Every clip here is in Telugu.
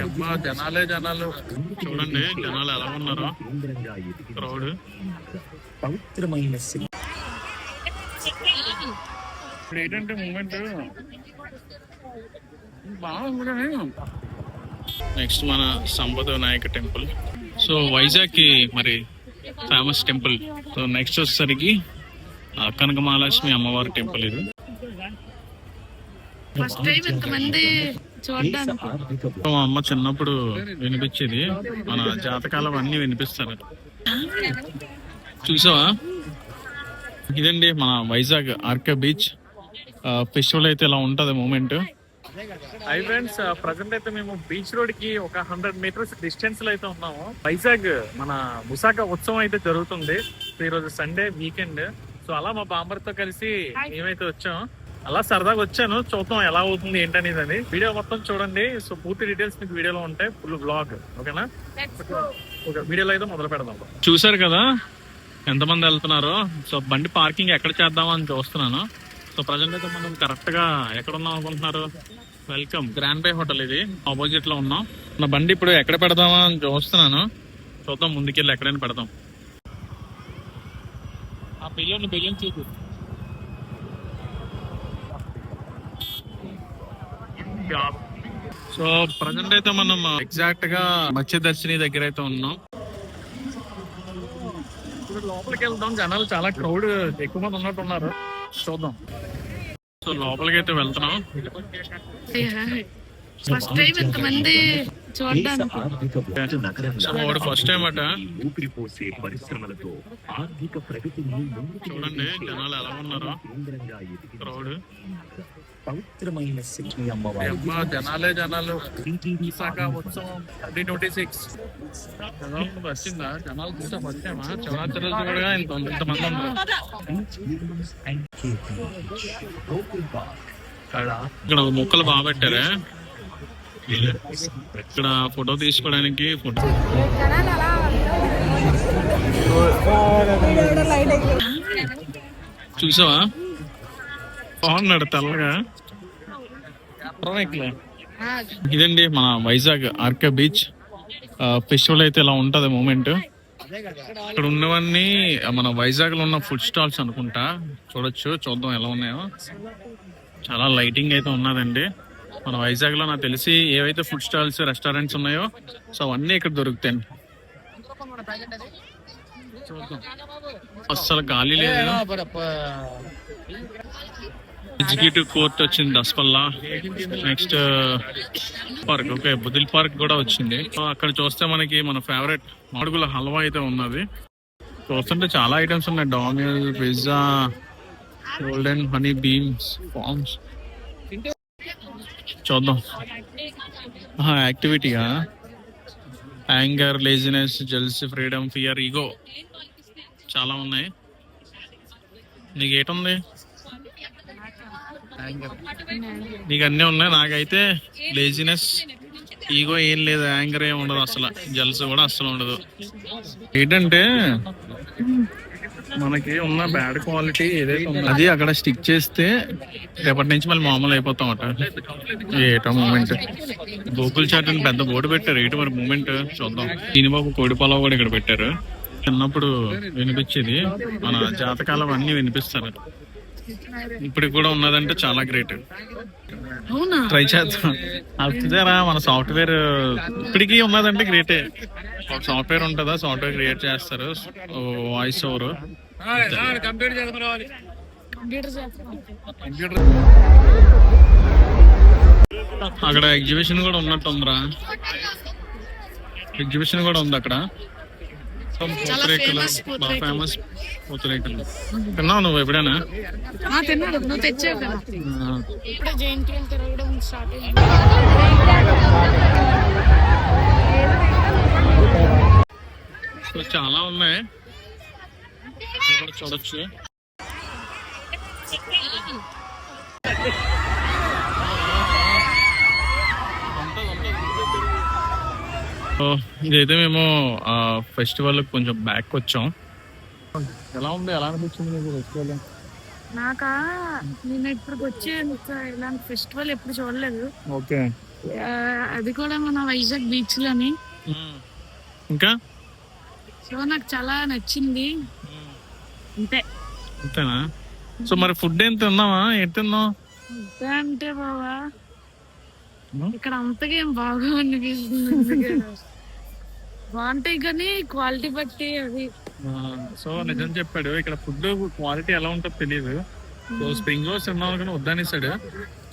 అమ్మా జనాలే జనాలు చూడండి, జనాలు ఎలా ఉన్నారో క్రౌడ్. పవిత్రమైన ఇప్పుడు ఏంటంటే మూమెంట్ బాగుంది. నెక్స్ట్ మన సంపద వినాయక టెంపుల్. సో వైజాగ్ కి మరి ఫేమస్ టెంపుల్. సో నెక్స్ట్ వచ్చేసరికి కనక మహాలక్ష్మి అమ్మవారి టెంపుల్. ఇది ఫస్ట్ టైం ఇంతమంది చూడడానికి. మా అమ్మ చిన్నప్పుడు వినిపించేది, మన జాతకాలం అన్ని వినిపిస్తారు. చూసావా? ఇదండి మన వైజాగ్ ఆర్కే బీచ్ ఫెస్టివల్. అయితే ఇలా ఉంటది మూమెంట్. హై ఫ్రెండ్స్, ప్రజెంట్ అయితే మేము బీచ్ రోడ్ కి ఒక 100 మీటర్స్ డిస్టెన్స్ లో అయితే ఉన్నాము. వైజాగ్ మన విశాఖ ఉత్సవం అయితే జరుగుతుంది. ఈరోజు సండే వీకెండ్. సో అలా మా బాంబర్తో కలిసి మేమైతే వచ్చాం. అలా సరదాగా వచ్చాను, చూద్దాం ఎలా అవుతుంది ఏంటనేది. అని వీడియో మొత్తం చూడండి. సో పూర్తి డీటెయిల్స్ మీకు వీడియోలో ఉంటాయి, ఫుల్ బ్లాగ్. ఓకేనా? ఒక వీడియోలో అయితే మొదలు పెడదాం. చూసారు కదా ఎంతమంది వెళ్తున్నారో. సో బండి పార్కింగ్ ఎక్కడ చేద్దామని చూస్తున్నాను. సో ప్రజెంట్ అయితే మనం కరెక్ట్ గా ఎక్కడ ఉన్నాం అనుకుంటున్నారు? Welcome grand by hotel. ఇది ఆపోజిట్ లో ఉన్నాం. నా బండి ఇప్పుడు ఎక్కడ పెడదామా అని చూస్తున్నాను. చూద్దాం, ముందుకెళ్ళి ఎక్కడైనా పెడదాం. ఆ బిల్లు చూపు. సో ప్రజెంట్ అయితే మనం ఎగ్జాక్ట్ గా మత్స్యదర్శిని దగ్గర అయితే ఉన్నాం. ఇప్పుడు లోపలికి వెళ్దాం. జనాలు చాలా క్రౌడ్ ఎక్కువ మంది ఉన్నట్టు ఉన్నారు. చూద్దాం. సో లోపలికి అయితే వెళ్తున్నాం. ఫస్ట్ టైం ఇంతమంది చూడడానికి. ఫస్ట్ టైం అట. ఊపిరిపోసే పరిశ్రమలతో ఆర్థిక ప్రగతిని చూడండి జనాలు ఎలా ఉన్నారో క్రౌడ్. పవిత్రమైన శ్రీ అమ్మవారి అమ్మా జనాలే జనాలు. విశాఖ ఉత్సవం 2026 వచ్చిందా? జనాలు చూసా వచ్చామా? చరాచరాలు కూడా ఇంతమంది ఉన్నారు. ఇక్కడ మొక్కలు బాగా పెట్టారా? ఇక్కడ ఫోటో తీసుకోవడానికి చూసావా? బాగున్నాడు తెల్లగా. ఇదండి మన వైజాగ్ ఆర్కే బీచ్ ఫెస్టివల్. అయితే ఇలా ఉంటది మూమెంట్. ఇక్కడ ఉన్నవన్నీ మన వైజాగ్ లో ఉన్న ఫుడ్ స్టాల్స్ అనుకుంటా. చూడొచ్చు, చూద్దాం ఎలా ఉన్నాయో. చాలా లైటింగ్ అయితే ఉన్నదండి. మన వైజాగ్ లో నాకు తెలిసి ఏవైతే ఫుడ్ స్టాల్స్ రెస్టారెంట్స్ ఉన్నాయో సో అవన్నీ ఇక్కడ దొరుకుతాయి. చూద్దాం. అస్సలు ఖాళీ లేదు. ఎగ్జిక్యూటివ్ కోర్ట్ వచ్చింది దసపల్లా. నెక్స్ట్ పార్క్, ఓకే బుదిల్ పార్క్ కూడా వచ్చింది. అక్కడ చూస్తే మనకి మన ఫేవరెట్ మాడుగుల హల్వా అయితే ఉన్నది. చూస్తుంటే చాలా ఐటమ్స్ ఉన్నాయి. Domino's, pizza, golden honey beams, farms. చూద్దాం. యాక్టివిటీగా anger, laziness, jealous, freedom, fear, ego చాలా ఉన్నాయి. నీకు ఏటుంది? నీకు అన్నీ ఉన్నాయి. నాకైతే లేజినెస్, ఈగో ఏం లేదు. యాంగర్ ఏం ఉండదు అసలు. జెల్స్ కూడా అసలు ఉండదు. ఏంటంటే మనకి ఉన్న బ్యాడ్ క్వాలిటీ ఏదైతే ఉందో అది అక్కడ స్టిక్ చేస్తే రేపటి నుంచి మళ్ళీ మామూలు అయిపోతాం అట. ఏటో మూమెంట్. గోకుల్ చాట్ అని పెద్ద బోర్డు పెట్టారు. ఏంటి మరి మూమెంట్ చూద్దాం. దీనిబాబు కోడి పొలావ్ కూడా ఇక్కడ పెట్టారు. చిన్నప్పుడు వినిపించేది, మన జాతకాలం అన్ని వినిపిస్తారు. ఇప్పుడు కూడా ఉన్నదంటే చాలా గ్రేట్. ట్రై చేద్దాం. అవుతుందేరా మన సాఫ్ట్వేర్ ఇప్పటికీ ఉన్నదంటే గ్రేటే. ఒక సాఫ్ట్వేర్ ఉంటుందా, సాఫ్ట్వేర్ క్రియేట్ చేస్తారు, వాయిస్ ఓవర్. అక్కడ ఎగ్జిబిషన్ కూడా ఉన్నట్టుందిరా. ఎగ్జిబిషన్ కూడా ఉంది అక్కడ. పూతరేకులు బాగా ఫేమస్. పూతరేకులు తిన్నావు నువ్వు ఎప్పుడైనా? చాలా ఉన్నాయి, చూడొచ్చు. ఇదైతే మేము ఫెస్టివల్ కొంచెం బ్యాక్ వచ్చాం. ఎలా ఉంది, ఎలా అనిపించింది మీకు ఫెస్టివల్? నాకా నేను ఇప్పటికి వచ్చే ఇలాంటి ఫెస్టివల్ ఎప్పుడు చూడలేదు. ఓకే. అది కూడా మన వైజాగ్ బీచ్ లోని. ఇంకా సో నాకు చాలా నచ్చింది. అంతే. అంతేనా? సో మరి ఫుడ్ ఏం తిన్నావా? ఏం తిన్నావు? అంతే అంటే బావా ఇక్కడ అంతగా ఏం బాగా అనిపిస్తుంది. బాగుంటాయి కానీ క్వాలిటీ బట్టి అవి. సో నిజం చెప్పాడు, ఇక్కడ ఫుడ్ క్వాలిటీ ఎలా ఉంటుందో తెలియదు. సో స్ప్రింగ్ రోల్స్ తిన్నావు కానీ వద్దనేసాడు.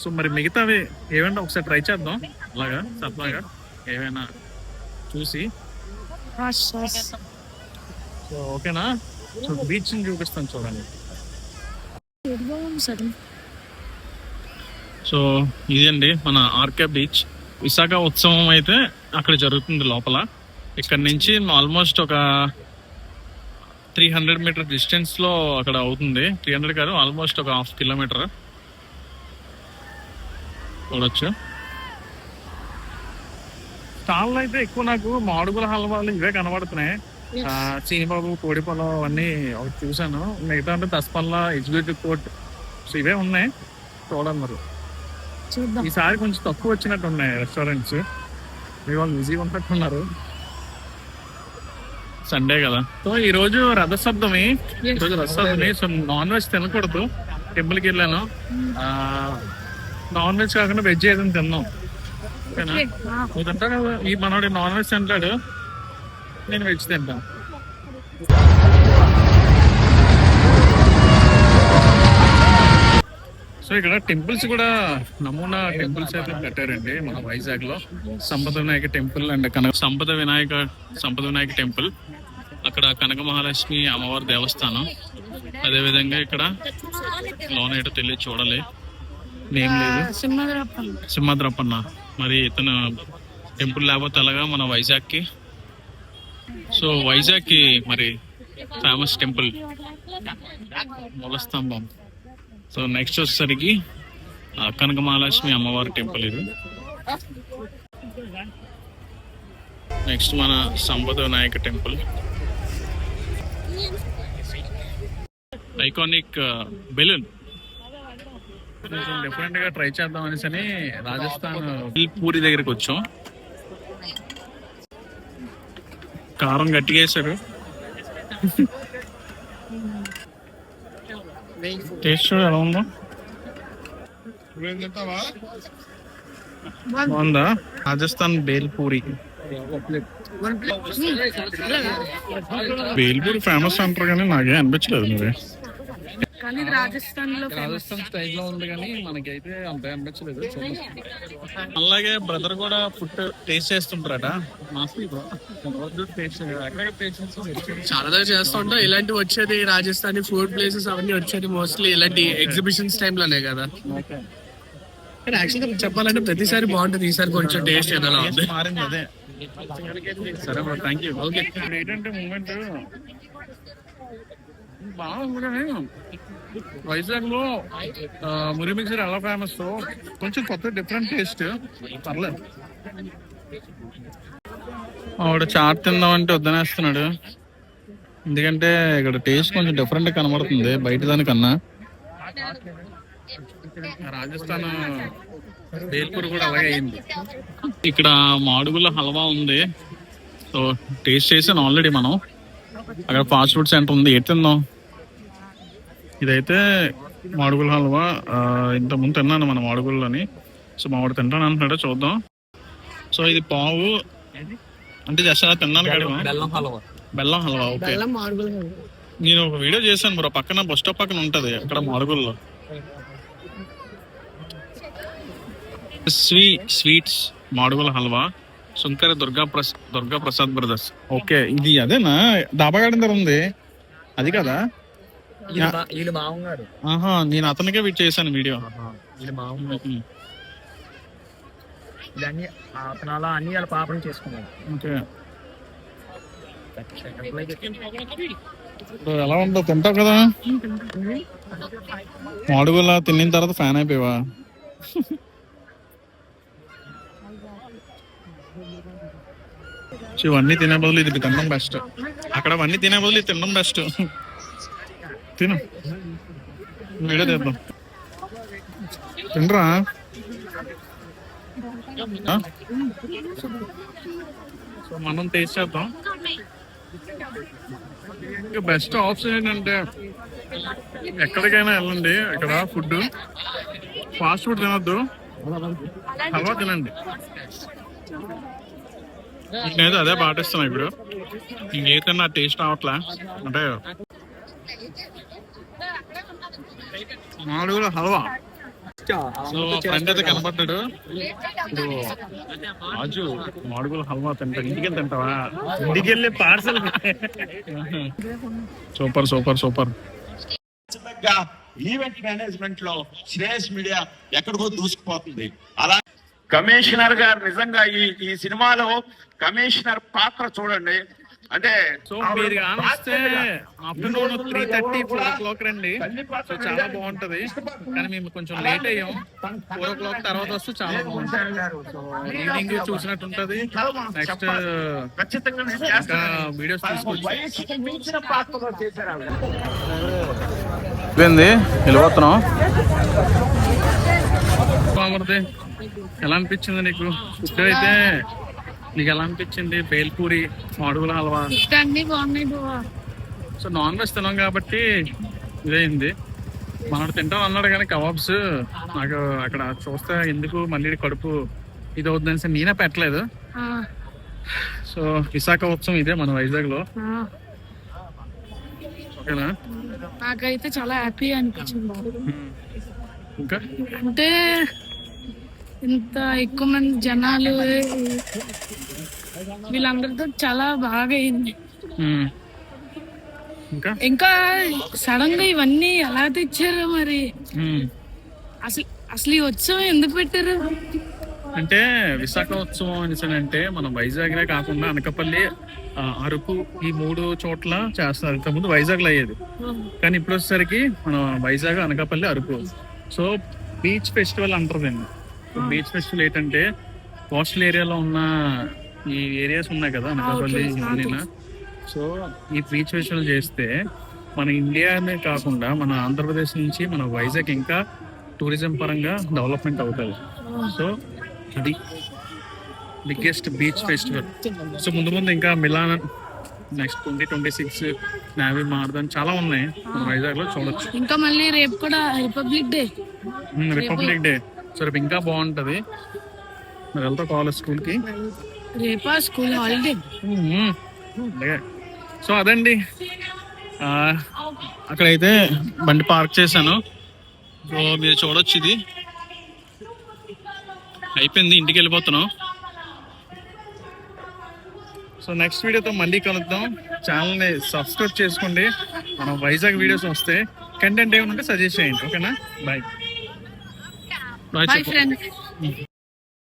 సో మరి మిగతావి ఏమంటే ఒకసారి ట్రై చేద్దాం, అలాగా సరదాగా ఏమైనా చూసి. సో ఓకేనా? సో బీచ్ ని చూపిస్తాను చూడండి. సో ఇదండి మన ఆర్కే బీచ్. విశాఖ ఉత్సవం అయితే అక్కడ జరుగుతుంది లోపల. ఇక్కడ నుంచి ఆల్మోస్ట్ ఒక 300 మీటర్ డిస్టెన్స్ లో అక్కడ అవుతుంది. 300 కాదు, ఆల్మోస్ట్ ఒక 1/2 కిలోమీటర్ చూడొచ్చు. స్టాల్ అయితే ఎక్కువ నాకు మాడుగుల హల్వాలు ఇవే కనబడుతున్నాయి. చీనిబాబు, కోడి పొలం అవన్నీ ఒకటి చూసాను. మిగతా అంటే దసపల్లా, ఎగ్జిక్యూటివ్ కోర్ట్, సో ఇవే ఉన్నాయి. చూడండి మరి ఈసారి కొంచెం తక్కువ వచ్చినట్టు ఉన్నాయి రెస్టారెంట్స్. మీ వాళ్ళు బిజీగా ఉన్నట్టున్నారు, సండే కదా. సో ఈ రోజు రథసప్తమి. ఈరోజు రథసప్తమి. సో నాన్ వెజ్ తినకూడదు. టెంపుల్కి వెళ్ళాను, నాన్ వెజ్ కాకుండా వెజ్ ఏదైనా తిన్నాం. ఓకేనా? నువ్వు తింటా కదా, ఈ మనోడు నాన్ వెజ్ తింటాడు, నేను వెజ్ తింటా. సో ఇక్కడ టెంపుల్స్ కూడా నమూనా టెంపుల్స్ అయితే కట్టారండి మన వైజాగ్ లో. సంపద వినాయక టెంపుల్ అండ్ సంపద వినాయక టెంపుల్, అక్కడ కనక మహాలక్ష్మి అమ్మవారి దేవస్థానం. అదే విధంగా ఇక్కడ లోన ఏటో తెలియదు, చూడాలి, నేమ్ లేదు, సింహాద్రప్పన్న. మరి ఇతను టెంపుల్ లేకపోతే అలాగా మన వైజాగ్ కి. సో వైజాగ్ కి మరి ఫేమస్ టెంపుల్ మూలస్తంభం. సో నెక్స్ట్ వచ్చేసరికి కనక మహాలక్ష్మి అమ్మవారి టెంపుల్ ఇది. నెక్స్ట్ మన సంపద వినాయక టెంపుల్, ఐకానిక్ బెలూన్. కొంచెం డిఫరెంట్ గా ట్రై చేద్దాం అనేసి అని రాజస్థాన్ పూరి దగ్గరికి వచ్చాం. కారం గట్టిగా వేసారు, టేస్ట్ చూడ ఎలా ఉందో. బాగుందా? రాజస్థాన్ బేల్పూరి. బేల్పూరి ఫేమస్ అంటారు కానీ నాకే అనిపించలేదు. నువ్వే కానీ రాజస్థాన్ స్టైల్ లో ఉంది కానీ మనకైతే అంత అనిపించలేదు. అలాగే బ్రదర్ కూడా ఫుడ్ టేస్ట్ చేస్తుంటారట. చాలా దగ్గర చేస్తూ ఉంటాం. ఇలాంటి వచ్చేది రాజస్థానీ ఫుడ్ ప్లేసెస్ అవన్నీ వచ్చేది మోస్ట్లీ ఇలాంటి ఎగ్జిబిషన్స్ టైమ్ లోనే కదా. కానీ యాక్చువల్గా చెప్పాలంటే ప్రతిసారి బాగుంటుంది, ఈసారి కొంచెం టేస్ట్ ఏదైనా ఉంది. మారింది అదే. సరే బ్రో, థ్యాంక్ యూ. ఓకే, ఇప్పుడు ఏంటంటే మూమెంట్ బాగుంది కానీ వైజాగ్ లో మురి మిక్సర్ ఎలా ఫేమస్, కొంచెం కొత్త డిఫరెంట్ టేస్ట్, పర్లేదు. ఆవిడ చాట్ తిందామంటే వద్దనేస్తున్నాడు, ఎందుకంటే ఇక్కడ టేస్ట్ కొంచెం డిఫరెంట్ కనబడుతుంది బయట దానికన్నా. రాజస్థాన్ బేల్పూర్ కూడా అలాగే అయింది. ఇక్కడ మాడుగుల హల్వా ఉంది, సో టేస్ట్ చేసాను ఆల్రెడీ. మనం అక్కడ ఫాస్ట్ ఫుడ్ సెంటర్ ఉంది, ఎటు తిందాం. ఇదైతే మాడుగుల హల్వా, ఇంతకుముందు తిన్నాను మన మాడుగుల్లోని. సో మావాడు తింటాను అంటున్నాడు, చూద్దాం. సో ఇది పావు అంటే జస్ట్ అలా తిన్నాను కదా, బెల్లం హల్వా. ఓకే, నేను ఒక వీడియో చేశాను బ్రో, పక్కన బస్ స్టాప్ పక్కన ఉంటది అక్కడ మాడుగుల్లో. Sweets Madugula halwa, Shankara Durga Prasad brothers. Okay, ఇది అదేనా దాబాగాడి దగ్గర ఉంది అది కదా? ఆహా, నేను అతనికే వీటి చేశాను వీడియో. ఎలా ఉందో తింటావు కదా? మాడుగుల తిన్న తర్వాత ఫ్యాన్ అయిపోయావా? ఇవన్నీ తినే బదులు ఇది తినడం బెస్ట్. అక్కడ అవన్నీ తినే బదులు ఇది తినడం బెస్ట్. తిను, వీడియో తీద్దాం. తినరా? సో మనం టేస్ట్ చేద్దాం. ఇంకా బెస్ట్ ఆప్షన్ ఏంటంటే ఎక్కడికైనా వెళ్ళండి, ఇక్కడ ఫుడ్ ఫాస్ట్ ఫుడ్ తినొద్దు, హల్వా తినండి. నేనైతే అదే పాటిస్తాను ఇప్పుడు. ఇంకేదైతే నా టేస్ట్ అవట్లే అంటే మామూలుగా హల్వా. సో ఫ్రెండ్ అయితే కనపడ్డాడు. ఇప్పుడు రాజు మాడుగుల హల్వా తింటాడు. ఇంటికి తింటావా? ఇంటికి వెళ్ళి parcel. Super super super. Event management లో శ్రేయస్ మీడియా ఎక్కడికో దూసుకుపోతుంది. అలా కమిషనర్ గారు నిజంగా ఈ సినిమాలో కమిషనర్ పాత్ర చూడండి. అంటే సో మీరు కానిస్తే ఆఫ్టర్నూన్ 3:30, 4 o'clock రండి. సో చాలా బాగుంటది. కానీ మేము కొంచెం లేట్ అయ్యాం. 4 o'clock తర్వాత వస్తే చాలా బాగుంటుంది. ఈవినింగ్ చూసినట్టు ఉంటది. నెక్స్ట్ ఖచ్చితంగా ఇంకా వీడియోస్ తీసుకొచ్చి వయసుకు మించిన పాత్రలో చేశారు ఆవిడ. వెళ్ళిపోతున్నాం. బాగుంది. ఎలా అనిపించింది నీకు ఫుడ్ అయితే? నీకు ఎలా అనిపించింది? బేల్పూరి, మాడుగుల హల్వా అన్ని బాగున్నాయి బావా. సో నాన్ వెజ్ తినాం కాబట్టి ఇదైంది. మనడు తింటాం అన్నాడు కానీ కబాబ్స్ నాకు అక్కడ చూస్తే ఎందుకు మళ్ళీ కడుపు ఇది అవుతుందని నేనే పెట్టలేదు. ఆ, సో విశాఖ ఉత్సవం ఇదే మన వైజాగ్ లో. ఆ. ఓకేనా? నాకైతే చాలా హ్యాపీ అనిపించింది బావ. ఇంకా అంటే ఇంత ఎక్కువ మంది జనాలు వీళ్ళందరితో చాలా బాగా అయింది. ఇంకా ఇంకా సడన్ గా ఇవన్నీ ఎలా తెచ్చారు మరి? మ్మ్. అసలు ఈ ఉత్సవం ఎందుకు పెట్టారు? అంటే విశాఖ ఉత్సవం అంటే మన వైజాగ్నే కాకుండా అనకాపల్లి, అరకు ఈ 3 చోట్ల చేస్తున్నారు. ఇంతకుముందు వైజాగ్ లో అయ్యేది, కానీ ఇప్పుడు వచ్చేసరికి మన Vizag, Anakapalli, Araku. So beach festival అంటారు దీన్ని. బీచ్ ఫెస్టివల్ ఏంటంటే కోస్టల్ ఏరియాలో ఉన్న ఈ ఏరియాస్ ఉన్నాయి కదా, అనకాపల్లి, ఇవన్నీ. సో ఈ బీచ్ ఫెస్టివల్ చేస్తే మన ఇండియానే కాకుండా మన ఆంధ్రప్రదేశ్ నుంచి మన వైజాగ్ ఇంకా టూరిజం పరంగా డెవలప్మెంట్ అవుతుంది. సో అది బిగ్గెస్ట్ బీచ్ ఫెస్టివల్. సో ముందు ముందు ఇంకా మిలాన్, నెక్స్ట్ 2026 నావీ మార్దన్ చాలా ఉన్నాయి మన వైజాగ్ లో చూడొచ్చు. ఇంకా మళ్ళీ రేపు కూడా republic day. Republic day. So రేపు ఇంకా బాగుంటది. మరి వెళ్తా కాలేజ్ స్కూల్ కి. రేపా స్కూల్ హాలిడే? సో అదండి, అక్కడైతే బండి పార్క్ చేశాను. సో మీరు చూడొచ్చు, ఇది అయిపోయింది, ఇంటికి వెళ్ళిపోతున్నాం. సో నెక్స్ట్ వీడియోతో మళ్ళీ కలుద్దాం. ఛానల్ని సబ్స్క్రైబ్ చేసుకోండి. మనం వైజాగ్ వీడియోస్ వస్తే కంటెంట్ ఏమైనా ఉంటే సజెస్ట్ చేయండి. ఓకేనా? బాయ్. Bye friends.